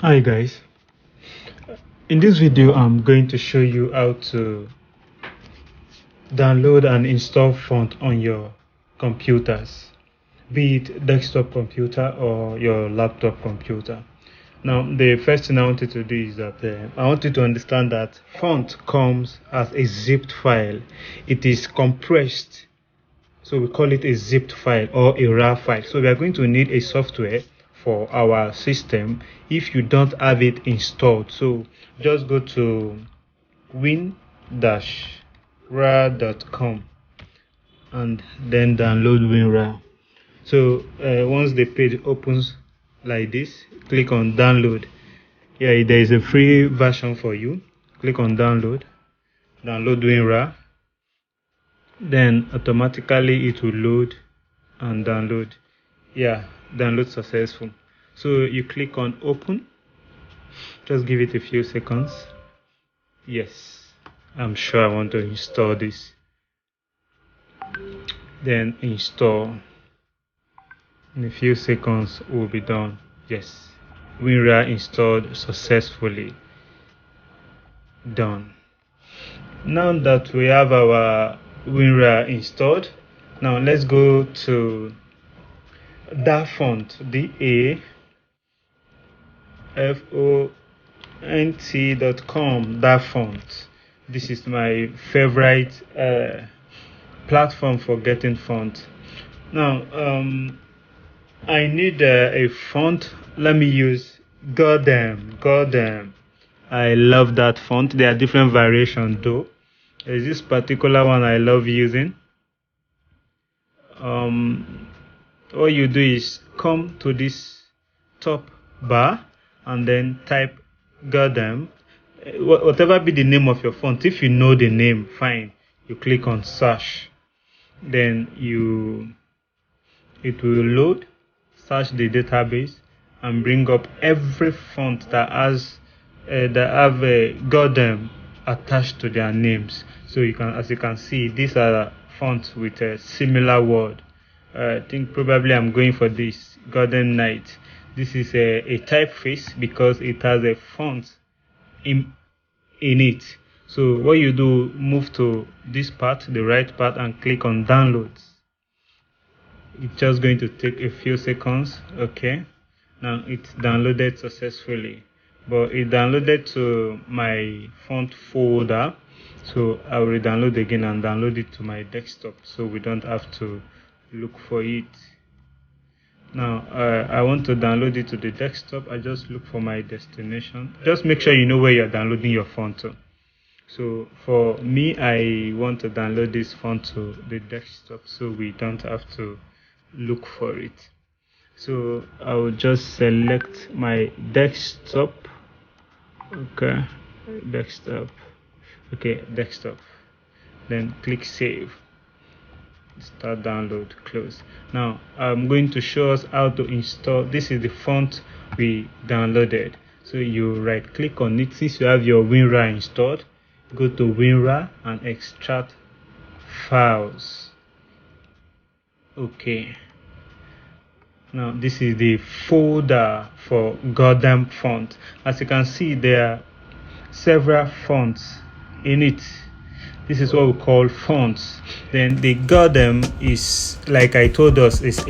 Hi guys, in this video I'm going to show you how to download and install font on your computers, be it desktop computer or your laptop computer. Now the first thing I wanted to do is that I want you to understand that font comes as a zipped file. It is compressed, so we call it a zipped file or a RAR file. So we are going to need a software for our system if you don't have it installed. So just go to win-rar.com and then download Winrar. So once the page opens like this, click on download. Yeah, there is a free version for you. Click on download Winrar. Then automatically it will load and download. Yeah, download successful. So you click on open, just give it a few seconds. Yes, I'm sure I want to install this. Then install. In a few seconds will be done. Yes, Winrar installed successfully. Done. Now that we have our Winrar installed, now let's go to DAFont, DAFont.com. DAFont. This is my favorite platform for getting font. Now I need a font. Let me use Goddamn. I love that font. There are different variations though. There's this particular one I love using. All you do is come to this top bar and then type Goddamn. Whatever be the name of your font, if you know the name, fine. You click on search. Then it will load, search the database, and bring up every font that have a Goddamn attached to their names. So you can, as you can see, these are fonts with a similar word. I think probably I'm going for this Goddamn Night. This is a typeface because it has a font in it. So what you do, move to this part, the right part, and click on downloads. It's just going to take a few seconds. Okay, now it's downloaded successfully, but it downloaded to my font folder, so I will download again and download it to my desktop so we don't have to look for it. Now I want to download it to the desktop. I just look for my destination. Just make sure you know where you're downloading your font to. So for me, I want to download this font to the desktop so we don't have to look for it. So I will just select my desktop. Okay, desktop. Then click save. Start download, close. Now I'm going to show us how to install. This is the font we downloaded. So you right click on it. Since you have your Winrar installed, go to Winrar and extract files. Okay, now this is the folder for Goddamn font. As you can see, there are several fonts in it. This is what we call fonts. Then the Goddamn is, like I told us, is